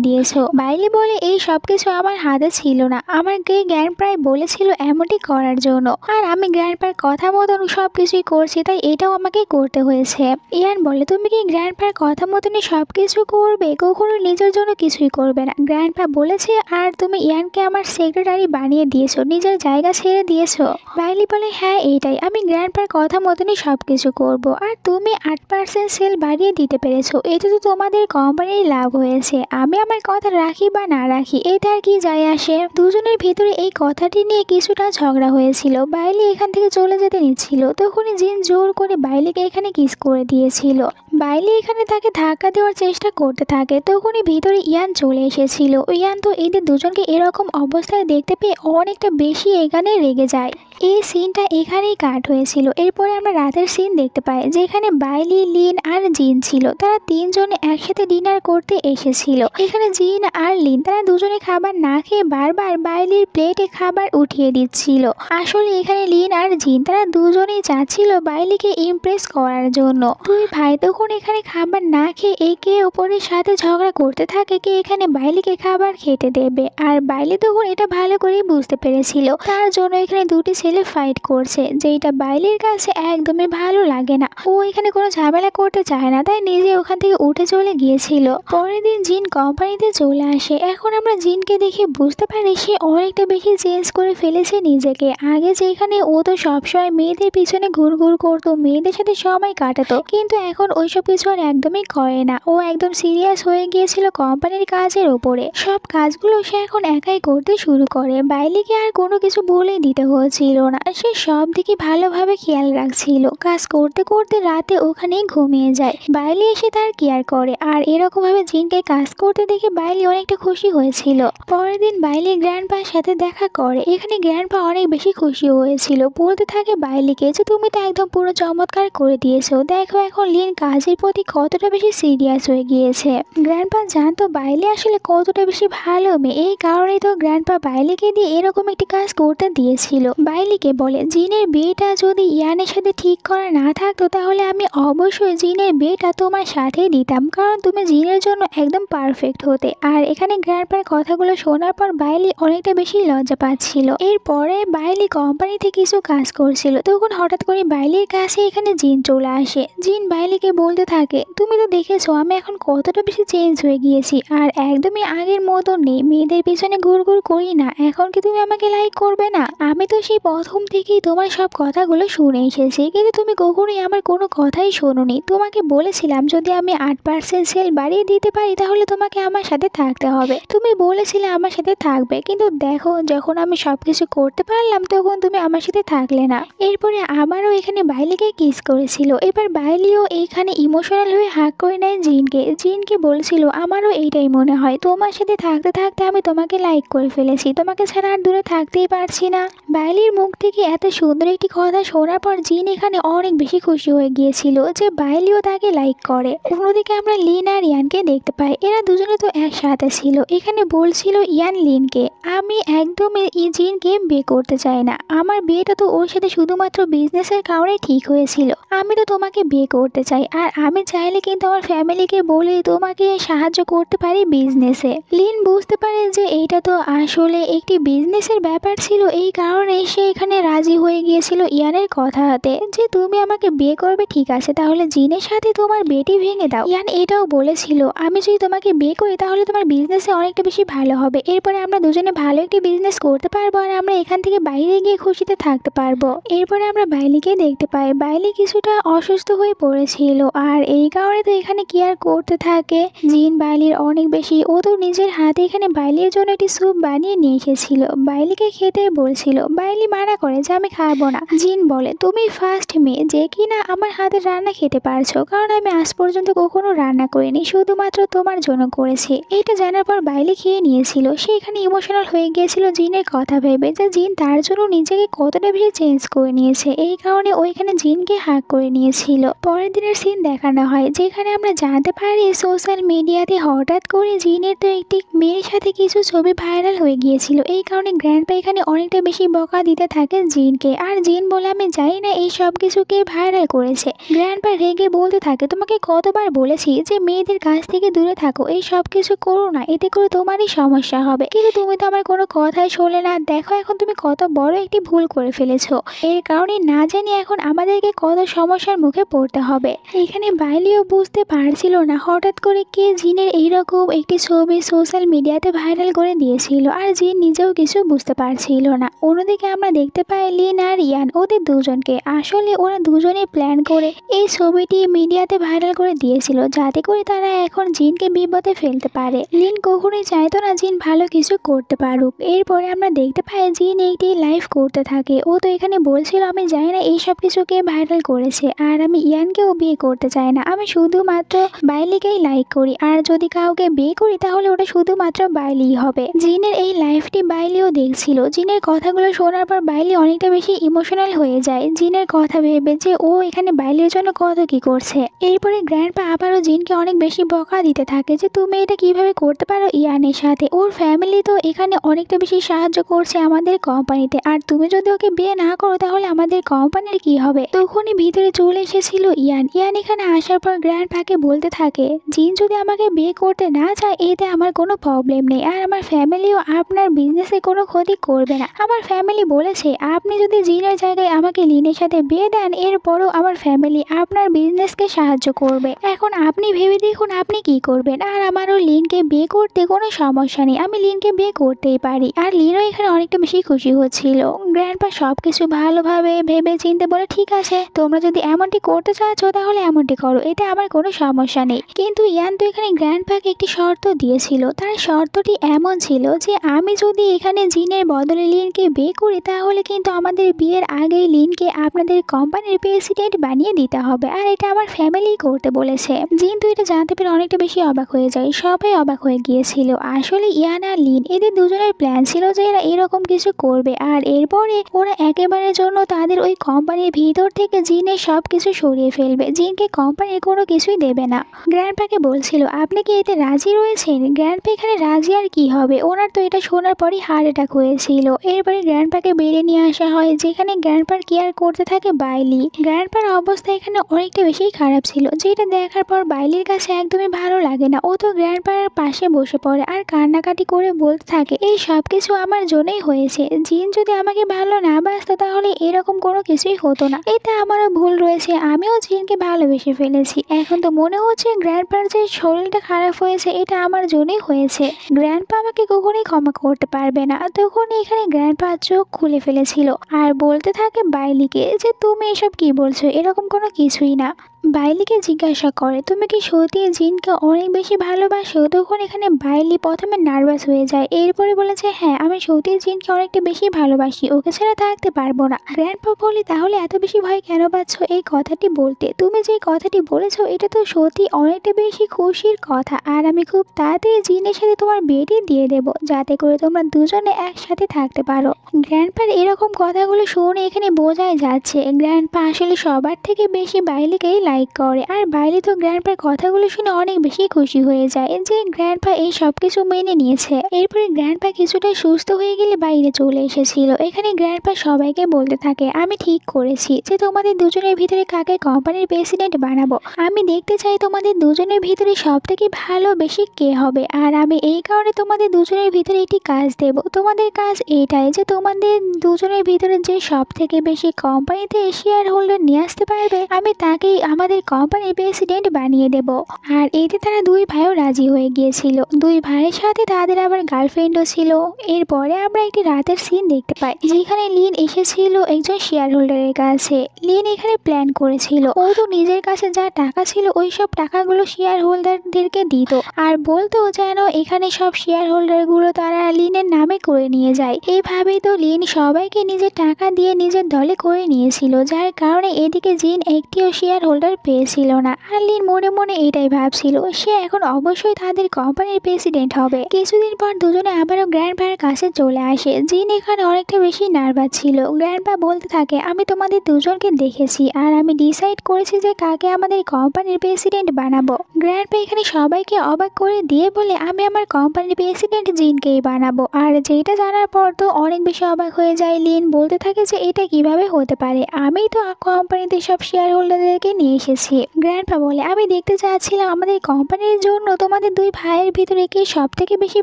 দিয়েছো। বাইলি বলে এই সব কিছু আমার হাতে ছিল না, আমাকে জ্ঞান প্রায় বলেছিল এমনটি করার জন্য, আর আমি গ্র্যান্ডপার কথা মতন সব কিছুই করছি, তাই এটাও আমাকে করতে হয়েছে। ইয়ান বলে তুমি কি গ্র্যান্ডপার কথা মতনই সব কিছু করবে, কখনো নিজের জন্য কিছুই করবে না, গ্র্যান্ডপা বলেছে আর তুমি ইয়ানকে আমার সেক্রেটারি বানিয়ে দিয়েছো, নিজের জায়গা ছেড়ে দিয়েছো। বাইলি বলে হ্যাঁ এইটাই, আমি গ্র্যান্ডপার কথা মতনই সব কিছু করবো, আর তুমি 8% সেল বাড়িয়ে দিতে পেরেছো, এতে তো তোমাদের কোম্পানির লাভ হয়েছে, আমি আমার কথা রাখি বা না রাখি এতে আর কি যায় আসে। দুজনের ভিতরে এই কথাটি নিয়ে কিছুটা ঝগড়া হয়েছিল। বাইলি এখান থেকে চলে যেতে নিচ্ছিল, তখনই জিন জোর করে বাইলিকে এখানে কিস করে দিয়েছিল। বাইলি এখানে তাকে ধাক্কা দেওয়ার চেষ্টা করতে থাকে, তখনই ভিতরে ইয়ান চলে এসেছিল। ইয়ান তো এদের দুজনকে এরকম অবস্থায় দেখতে পেয়ে অনেকটা বেশি এখানে রেগে যায়। এই সিনটা এখানেই কাট হয়েছিল। এরপরে আমরা রাতের সিন দেখতে পাই যেখানে বাইলি, লিন আর জিন ছিল, তারা তিনজনে একসাথে ডিনার করতে এসেছিল। এখানে জিন আর লিন তারা দুজনে খাবার না খেয়ে বারবার বাইলির প্লেটে খাবার উঠিয়ে দিচ্ছিল। আসলে এখানে লিন আর জিন তারা দুজনেই চাচ্ছিল বাইলিকে ইমপ্রেস করার জন্য। দুই ভাই তখন এখানে খাবার না খেয়ে একে অপরের সাথে ঝগড়া করতে থাকে কে এখানে বাইলিকে খাবার খেতে দেবে, আর বাইলি তখন এটা ভালো করে বুঝতে পেরেছিল, তার জন্য এখানে দুটি ছেলে ফাইট করছে, যেটা বাইলির কাছে একদমই ভালো লাগে না। ও এখানে কোনো ঝামেলা করতে চায় না, তাই নিজে ওখান থেকে উঠে চলে গিয়েছিল। পরের দিন জিন কোম্পানিতে চলে আসে। এখন আমরা জিনকে দেখে বুঝতে পারি সে অনেকটা বেশি চেঞ্জ করে ফেলেছে নিজেকে। আগে যেখানে ও তো সবসময় মেয়েদের পিছনে ঘুরঘুর করতো, মেয়েদের সাথে সময় কাটাতো, কিন্তু এখন ওইসব কিছু আর একদমই করে না। ও একদম সিরিয়াস হয়ে গিয়েছিল কোম্পানির কাজের ওপরে। সব কাজগুলো সে এখন একাই করতে শুরু করে। বাইলিকে আর কোনো কিছু বলে দিতে হচ্ছিল না, সে সব দিকে ভালোভাবে খেয়াল রাখছিল। কাজ করতে করতে রাতে ওখানেই ঘুমিয়ে যায়। বাইলি এসে তার কেয়ার করে, আর এরকম ভাবে জিনকে কাজ করতে দেখে বাইলি অনেকটা খুশি হয়েছিল। পরের দিন বাইলি গ্র্যান্ডপার সাথে দেখা করে। এখানে গ্র্যান্ডপা অনেক বেশি খুশি হয়েছিল, বলতে থাকে বাইলিকে যে তুমি তো একদম পুরো চমৎকার করে দিয়েছো, দেখো এখন লিন কাজের প্রতি কতটা বেশি সিরিয়াস হয়ে গিয়েছে। গ্র্যান্ডপা জানতো বাইলি আসলে কতটা বেশি ভালো মেয়ে, এই কারণেই তো গ্র্যান্ডপা বাইলিকে দিয়ে এরকম একটি কাজ করতে দিয়েছিল। বাইলিকে বলে জিনের বিয়েটা যদি ইয়ানের সাথে ঠিক করা না থাকতো তাহলে আমি অবশ্যই জিনের বিয়েটা তোমার সাথেই দিতাম, কারণ তুমি জিনের জন্য একদম পারফেক্ট হতে। আর এখানে গ্র্যান্ডপার কথাগুলো শোনার পর বাইলি অনেকটা বেশি লজ্জা পাচ্ছিল। এরপরে বাইলি কোম্পানিতে কিছু কাজ করছিল, তখন হঠাৎ করে বাইলির কাছে এখানে জিন চলে আসে। জিন বাইলিকে বলতে থাকে তুমি তো দেখেছো আমি এখন কতটা বেশি চেঞ্জ হয়ে গিয়েছি, আর একদমই আগের মতো নেই, মেয়েদের পিছনে ঘুরঘুর করি না। এখন কি তুমি আমাকে লাইক করবে না? আমি তো সেই প্রথম থেকেই তোমার সব কথাগুলো শুনে এসেছি, কিন্তু তুমি কখনোই আমার কোনো কথাই শোনোনি। তোমাকে বলেছিলাম যদি আমি 8% সেল বাড়িয়ে দিতে পারি তাহলে তোমাকে আমার সাথে থাকতে হবে, তুমি বলেছিলে আমার সাথে থাকবে, কিন্তু দেখো যখন আমি সবকিছু করতে পারলাম তখন তুমি আমার সাথে থাকলে না। এরপরে আবারও এখানে বাইলিকে কিস করেছিল। এবার বাইলিও এখানে ইমোশনাল হয়ে হাক করে নেয় জিনকে। জিনকে বলছিল আমারও এইটাই মনে হয়, তোমার সাথে থাকতে থাকতে আমি তোমাকে লাইক করে ফেলেছি, তোমাকে ছাড়া আর দূরে থাকতেই পারছি না। বাইলির মুখ থেকে এত সুন্দর একটি কথা শোনার পর জিন এখানে অনেক বেশি খুশি হয়ে গিয়েছিল যে বাইলিও তাকে লাইক করে। অন্যদিকে আমরা লিন আর ইয়ানকে দেখতে পাই, এরা দুজনে তো একসাথে ছিল। এখানে বলছিল ইয়ান লিনকে আমি একদম জিনকে বিয়ে করতে চাই না, আমার বিয়েটা তো ওর সাথে শুধুমাত্র বিজনেসের কারণে ঠিক হয়েছিল, আমি তো তোমাকে বিয়ে করতে চাই, আর আমি চাইলে কিন্তু আমার ফ্যামিলিকে বলে তোমাকে সাহায্য করতে পারি বিজনেসে। লিন বুঝতে পারে যে এইটা তো আসলে একটি বিজনেসের ব্যাপার ছিল, এই কারণে সে এখানে রাজি হয়ে গিয়েছিল ইয়ানের কথাতে যে তুমি আমাকে বিয়ে করবে, ঠিক আছে তাহলে জিনের সাথে তোমার বিয়েটি ভেঙে দাও। ইয়ান এটাও বলেছিল আমি যদি তোমাকে বিয়ে করি তাহলে তোমার বিজনেসে অনেকটা বেশি ভালো হবে, এরপরে আমরা দুজনে ভালো একটি বিজনেস করতে পারবো, আর আমরা এখান থেকে বাইরে গিয়ে খুশিতে থাকতে পারবো। এরপরে আমরা বাইলিকে দেখতে পাই, বাইলি কিছুটা অসুস্থ হয়ে পড়েছিল, আর এই কারণে তো এখানে কেয়ার করতে থাকে জিন বাইলির অনেক বেশি। ও তো নিজের হাতে এখানে বাইলির জন্য একটি স্যুপ বানিয়ে নিয়ে এসেছিল, বাইলিকে খেতে বলছিল। বাইলি মানা করে যে আমি খাবো না। জিন বলে তুমি ফার্স্ট মেয়ে যে কিনা আমার হাতের রান্না খেতে পারছো, কারণ আমি আজ পর্যন্ত কখনো রান্না করিনি, শুধুমাত্র তোমার জন্য করেছি। এইটা জানার পর বাইলি খেয়ে নিয়েছিল। সে এখানে ইমোশনাল হয়ে গিয়েছিল জিনের কথা ভেবে যে জিন তার জন্য নিজেকে কতটা বেশি চেঞ্জ করে নিয়েছে, এই কারণে ওইখানে জিনকে হাক করে নিয়েছিল। পরের দিনের সিন দেখানো হয় যেখানে আমরা জানতে পারি সোশ্যাল মিডিয়াতে হঠাৎ করে জিনের তো একটি মেয়ের সাথে কিছু ছবি ভাইরাল হয়ে গিয়েছিল, এই কারণে গ্র্যান্ডপা এখানে অনেকটা বেশি বকা দিতে থাকে জিনকে। আর জিন বলে আমি জানি না এই সব কিছুকে ভাইরাল করেছে। গ্র্যান্ডপা রেগে বলতে থাকে তোমাকে কতবার বলেছি যে মেয়েদের কাছ থেকে দূরে থাকো, এই সব কিছু করো না, এতে করে তোমারই সমস্যা হবে, কিন্তু তুমি তো আমার কোনো কথাই শোনে না। দেখো এখন তুমি কত বড় একটি ভুল করে ফেলেছো, এর কারণে না জানি এখন আমাদেরকে কত সমস্যার মুখে পড়তে হবে। এখানে বাইলিও বুঝতে পারছিল না হঠাৎ করে কে জিনের এইরকম একটি ছবি সোশ্যাল মিডিয়াতে ভাইরাল করে দিয়েছিল, আর জিন নিজেও কিছু বুঝতে পারছিল না। অন্যদিকে আমরা দেখতে পাই লিন আর ইয়ান ওদের দুজনকে, আসলে ওরা দুজনে প্ল্যান করে এই ছবিটি মিডিয়াতে ভাইরাল করে দিয়েছিল যাতে করে তারা এখন জিনকে বিপদে ফেলতে পারে। লিন কখনোই চাইতো না জিন ভালো কিছু করতে পারুক। এরপরে আমরা দেখতে পাই জিন একটি লাইভ করতে থাকে। ও তো এখানে বলছিল আমি জানি না এই সব কিছুকে ভাইরাল করেছে, আর আমি ইয়ানকেও বিয়ে করতে চাই না, আমি শুধুমাত্র বাইলিকেই লাইক করি, আর যদি কাউকে বিয়ে করি তাহলে ওটা শুধুমাত্র বাইলিই হবে। জিনের এই লাইফটি বাইলিও দেখছিল। জিনের কথাগুলো শোনার পর বাইলি অনেকটা বেশি ইমোশনাল হয়ে যায় জিনের কথা ভেবে যে ও এখানে বাইলির জন্য কত কি করছে। এরপরে গ্র্যান্ডপা আবারও জিনকে অনেক বেশি বকা দিতে থাকে যে তুমি এটা কিভাবে করতে পারো ইয়ানের সাথে, ওর ফ্যামিলি তো এখানে অনেকটা বেশি সাহায্য করছে আমাদের কোম্পানিতে, আর তুমি যদি ওকে বিয়ে না করো তাহলে আমাদের কোম্পানির কি হবে। তখনই ভিতরে চলে এসেছিল ইয়ান। ইয়ান এখানে আসার পর গ্র্যান্ডপাকে বলতে থাকে জিন যদি আমাকে বিয়ে করতে না চায় এতে আমার কোনো প্রবলেম নেই, আর আমার ফ্যামিলিও আপনার বিজনেসে কোনো ক্ষতি করবে না। আমার ফ্যামিলি বলেছে বলেছে আপনি যদি জিনের জায়গায় আমাকে লিনের সাথে বিয়ে দেন এরপরও আমার ফ্যামিলি আপনার বিজনেসকে সাহায্য করবে। এখন আপনি ভেবে দেখুন আপনি কি করবেন। আর আমারও লিনকে বিয়ে করতে কোনো সমস্যা নেই, আমি লিনকে বিয়ে করতেই পারি। আর লিনও এখানে অনেকটা বেশি খুশি হচ্ছিল। গ্র্যান্ডপা সবকিছু ভালোভাবে ভেবে চিনতে বলে ঠিক আছে তোমরা যদি এমনটি করতে চাচ্ছ তাহলে এমনটি করো, এতে আমার কোনো সমস্যা নেই। কিন্তু ইয়ান তো এখানে গ্র্যান্ডপাকে একটি শর্ত দিয়েছিল। তার শর্তটি এমন ছিল যে আমি যদি এখানে জিনের বদলে লিনকে বিয়ে করি তাহলে কিন্তু আমাদের বিয়ের আগেই লিনকে আপনাদের কোম্পানির প্রেসিডেন্ট বানিয়ে দিতে হবে, আর এটা আমার ফ্যামিলি করতে বলেছে। জিন তো এটা জানতে পেরে অনেকটা বেশি অবাক হয়ে যায়, সবাই অবাক হয়ে গিয়েছিল। আসলে ইয়ান আর লিন এদের দুজনের প্ল্যান ছিল যে এরা এরকম কিছু করবে, আর এরপরে ওরা একেবারের জন্য তাদের ওই কোম্পানির ভিতর থেকে জিনের সব কিছু সরিয়ে ফেলবে, জিনকে কোম্পানির কোনো কিছুই দেবে না। গ্র্যান্ডপাকে বলছিল আপনি কি এতে রাজি রয়েছেন? গ্র্যান্ডপা এখানে রাজি আর কি হবে, ওনার তো এটা শোনার পরই হার্ট অ্যাটাক হয়েছিল। এরপরে গ্র্যান্ডপাকে বেরিয়ে নিয়ে আসা হয় যেখানে গ্র্যান্ডপার কেয়ার করতে থাকে বাইলি। গ্র্যান্ডপার অবস্থা এখানে অনেকটা বেশি খারাপ ছিল, যেটা দেখার পর বাইলির কাছে একদমই ভালো লাগে না। ও তো গ্র্যান্ডপার পাশে বসে পড়ে আর কান্নাকাটি করে বলতে থাকে এই সব কিছু আমার জন্যই হয়েছে, জিন যদি আমাকে ভালো না বাসতো তাহলে এরকম কোনো কিছুই হতো না, এটা আমারও ভুল রয়েছে, আমিও জিনকে ভালোবেসে ফেলেছি। এখন তো মনে হচ্ছে গ্র্যান্ডপার যে শরীরটা খারাপ হয়েছে এটা আমার জন্যই হয়েছে, গ্র্যান্ডপা আমাকে কখনোই ক্ষমা করতে পারবে না। তখন এখানে গ্র্যান্ডপা চোখ খুলে ফেলেছিল আর বলতে থাকে বাইলিকে যে তুমি এসব কি বলছো, এরকম কোনো কিছুই না। বাইলিকে জিজ্ঞাসা করে তুমি কি সত্যি জিনকে অনেক বেশি ভালোবাসো? তখন এখানে বাইলি প্রথমে নার্ভাস হয়ে যায়, এরপরে বলেছে হ্যাঁ আমি সত্যি জিনকে অনেকটা বেশি ভালোবাসি, ওকে ছাড়া থাকতে পারবো না। গ্র্যান্ডপা বলে তাহলে এত বেশি ভয় কেন পাচ্ছ এই কথাটি বলতে? তুমি যে কথাটি বলেছো এটা তো সত্যি অনেকটা বেশি খুশির কথা, আর আমি খুব তাড়াতাড়ি জিনের সাথে তোমার বিয়েটি দিয়ে দেবো যাতে করে তোমরা দুজনে একসাথে থাকতে পারো। গ্র্যান্ডপার এরকম কথাগুলো শুনে এখানে বোঝাই যাচ্ছে গ্র্যান্ডপা আসলে সবার থেকে বেশি বাইলিকেই লাইক করে। আর বাইলি তো গ্র্যান্ডপার কথাগুলো শুনে অনেক বেশি খুশি হয়ে যায় যে গ্র্যান্ডপা এই সব কিছু মেনে নিয়েছে। এরপরে গ্র্যান্ডপা কিছুটা সুস্থ হয়ে গেলে বাইরে চলে এসেছিল। এখানে গ্র্যান্ডপা সবাইকে বলতে থাকে আমি ঠিক করেছি যে তোমাদের দুজনের ভিতরে কাকে কোম্পানির প্রেসিডেন্ট বানাবো, আমি দেখতে চাই তোমাদের দুজনের ভিতরে সব থেকে ভালো বেশি কে হবে। আর আমি এই কারণে তোমাদের দুজনের ভিতরে একটি কাজ দেব, তোমাদের কাজ এইটাই যে তোমাদের দুজনের ভিতরে যে সব থেকে বেশি কোম্পানিতে শেয়ার হোল্ডার নিয়ে আসতে পারবে আমি তাকেই আমাদের কোম্পানির প্রেসিডেন্ট বানিয়ে দেব। আর এতে তারা দুই ভাইও রাজি হয়ে গিয়েছিল। দুই ভাইয়ের সাথে তাদের আবার গার্লফ্রেন্ডও ছিল। এরপরে আমরা একটি রাতের সিন দেখতে পাই যেখানে লিন এসেছিল একজন শেয়ার হোল্ডারের কাছে। লিন এখানে প্ল্যান করেছিল ও তো নিজের কাছে যা টাকা ছিল ওই সব টাকাগুলো শেয়ার হোল্ডারদেরকে দিত আর বলতো যেন এখানে সব শেয়ার হোল্ডারগুলো তারা লিনের নামে করে নিয়ে যায়। এইভাবেই তো লিন সবাইকে নিজের টাকা দিয়ে নিজের দলে করে নিয়েছিল, যার কারণে এদিকে জিন একটিও শেয়ার হোল্ডার পেয়েছিল না। আর লিন মনে মনে এটাই ভাবছিল সে এখন অবশ্যই তাদের কোম্পানির প্রেসিডেন্ট হবে। কিছুদিন পর দুজনে আবারও গ্র্যান্ডপার কাছে চলে আসে। জিন এখানে অনেকটা বেশি নার্ভাস ছিল। গ্র্যান্ডপা বলতে থাকে আমি তোমাদের দুজনকে দেখেছি আর আমি ডিসাইড করেছি যে কাকে আমাদের কোম্পানির প্রেসিডেন্ট বানাবো। গ্র্যান্ডপা এখানে সবাইকে অবাক করে দিয়ে বলে আমি আমার কোম্পানির প্রেসিডেন্ট জিনকেই বানাবো। আর যেটা জানার পর তো অনেক বেশি অবাক হয়ে যায় লিন, বলতে থাকে যে এটা কিভাবে হতে পারে, আমি তো কোম্পানিতে সব শেয়ার হোল্ডারদেরকে নিয়ে এসেছি। গ্র্যান্ডপা বলে আমি দেখতে চাচ্ছিলাম আমাদের কোম্পানির জন্য তোমাদের দুই ভাইয়ের ভিতরে কে সব থেকে বেশি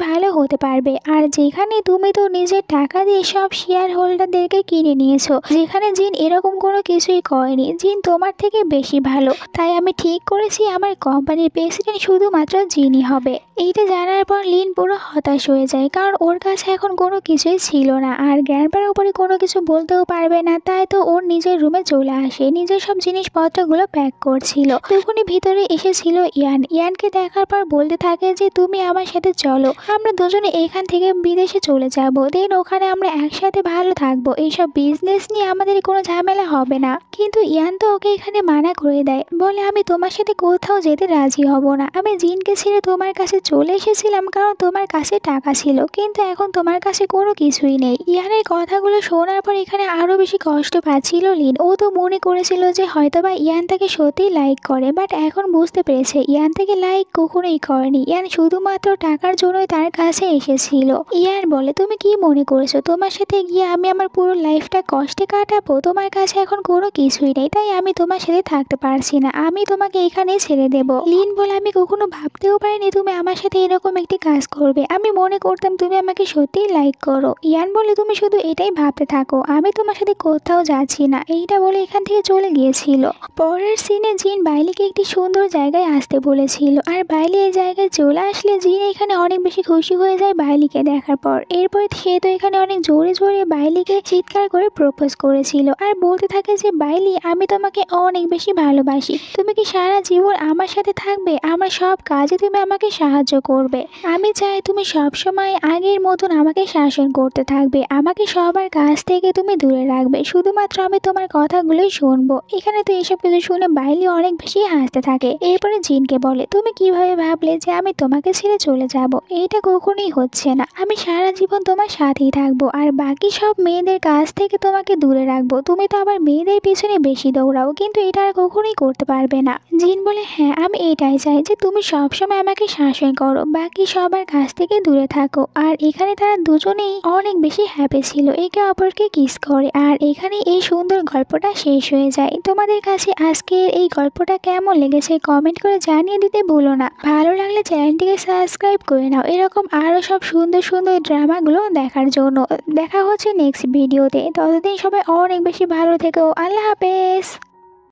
ভালো হতে পারবে। আর যেখানে তুমি তো নিজের টাকা দিয়ে সব শেয়ার হোল্ডারদেরকে কিনে নিয়েছো, যেখানে জিন এরকম কোনো কিছুই করেনি, জিন তোমার থেকে বেশি ভালো, তাই আমি ঠিক করেছি আমার কোম্পানির প্রেসিডেন্ট শুধুমাত্র জিনই হবে। এইটা জানার পর লিন পুরো হতাশ হয়ে যায়, কারণ ওর কাছে এখন কোনো কিছুই ছিল না আর গ্র্যান্ডপার উপরে কোনো কিছু বলতেও পারবে না। তাই তো ওর নিজের রুমে চলে আসে, নিজের সব জিনিসপত্রগুলো প্যাক করছিল। তখনই ভিতরে এসেছিল ইয়ান। ইয়ানকে দেখার পর বলতে থাকে যে তুমি আমার সাথে চলো, আমরা দুজনে এখান থেকে বিদেশে চলে যাব, দেন ওখানে আমরা একসাথে ভালো থাকবো, এইসব বিজনেস নিয়ে আমাদের কোনো ঝামেলা হবে না। কিন্তু ইয়ান তো ওকে এখানে মানা করে দেয়, বলে আমি তোমার সাথে কোথাও যেতে রাজি হব না, আমি জিনকে ছেড়ে তোমার কাছে চলে এসেছিলাম কারণ তোমার কাছে টাকা ছিল, কিন্তু এখন তোমার কাছে কোনো কিছুই নেই। ইয়ানের কথাগুলো শোনার পর এখানে আরো বেশি কষ্ট পাচ্ছিল লিন। ও তো মনে করেছিল যে হয়তোবা ইয়ান তাকে সত্যি লাইক করে, বাট এখন বুঝতে পেরেছে ইয়ান থেকে লাইক কখনোই করেনি। ইয়ান শুধুমাত্র টাকার জন্যই তার কাছে এসেছিল। ইয়ান বলে, তুমি কি মনে করেছো তোমার সাথে গিয়ে আমি আমার পুরো লাইফটা কষ্টে কাটাবো? তোমার কাছে এখন কোনো কিছুই নেই, তাই আমি তোমার সাথে থাকতে পারছি না, আমি তোমাকে এখানে ছেড়ে দেব। লিন বলে, আমি কখনো ভাবতেও পারিনি তুমি আমার সাথে এরকম একটি কাজ করবে। আমি মনে করতাম তুমি আমাকে সত্যিই লাইক করো। ইয়ান বলে, তুমি শুধু এটাই ভাবতে থাকো, আমি তোমার সাথে কোথাও যাচ্ছি না। এইটা বলে এখান থেকে চলে গিয়েছিল। পরের সিনে জিন বাইলিকে একটি সুন্দর জায়গায় আসতে বলেছিল, আর বাইলি এই জায়গায় চলে আসলে জিন এখানে অনেক বেশি খুশি হয়ে যায় বাইলিকে দেখার পর। এরপর সে তো এখানে অনেক জোরে জোরে বাইলিকে চিৎকার করে প্রপোজ করেছিল, আর বলতে থাকে যে বাইলি, আমি তোমাকে অনেক বেশি ভালোবাসি, তুমি কি সারা জীবন আমার সাথে থাকবে? আমার সব কাজে তুমি আমাকে সাহায্য করবে। আমি চাই তুমি সব সময় আগের মতন আমাকে শাসন করতে থাকবে, আমাকে সবার কাছ থেকে তুমি দূরে রাখবে, শুধুমাত্র আমি তোমার কথাগুলোই শুনবো। এখানে তো এসব কিছু শুনে বাইলি অনেক বেশি হাসতে থাকে। এরপরে জিনকে বলে, তুমি কিভাবে ভাবলে যে আমি তোমাকে ছেড়ে চলে যাব? এইটা কখনোই হচ্ছে না, আমি সারা জীবন তোমার সাথেই থাকবো, আর বাকি সব মেয়েদের কাছ থেকে তোমাকে দূরে রাখবো। তুমি তো আবার মেয়েদের পিছনে বেশি দৌড়াও, কিন্তু এটা আর কখনোই করতে পারবে না। জিন বলে, হ্যাঁ আমি এটাই চাই যে তুমি সবসময় আমাকে শাসন করো, বাকি সবার কাছ থেকে দূরে থাকো। আর এখানে তারা দুজনেই অনেক বেশি হ্যাপি ছিল, একে অপরকে কিস করে। আর এখানে এই সুন্দর গল্পটা শেষ হয়ে যায়। তোমাদের কাছে আজকের এই গল্পটা কেমন লেগেছে কমেন্ট করে জানিয়ে দিতে ভুলো না। ভালো লাগলে চ্যানেলটিকে সাবস্ক্রাইব করে নাও এরকম আরও সব সুন্দর সুন্দর ড্রামাগুলো দেখার জন্য। দেখা হচ্ছে নেক্সট ভিডিওতে, ততদিন সবাই অনেক বেশি ভালো থেকো। আল্লাহ হাফেজ।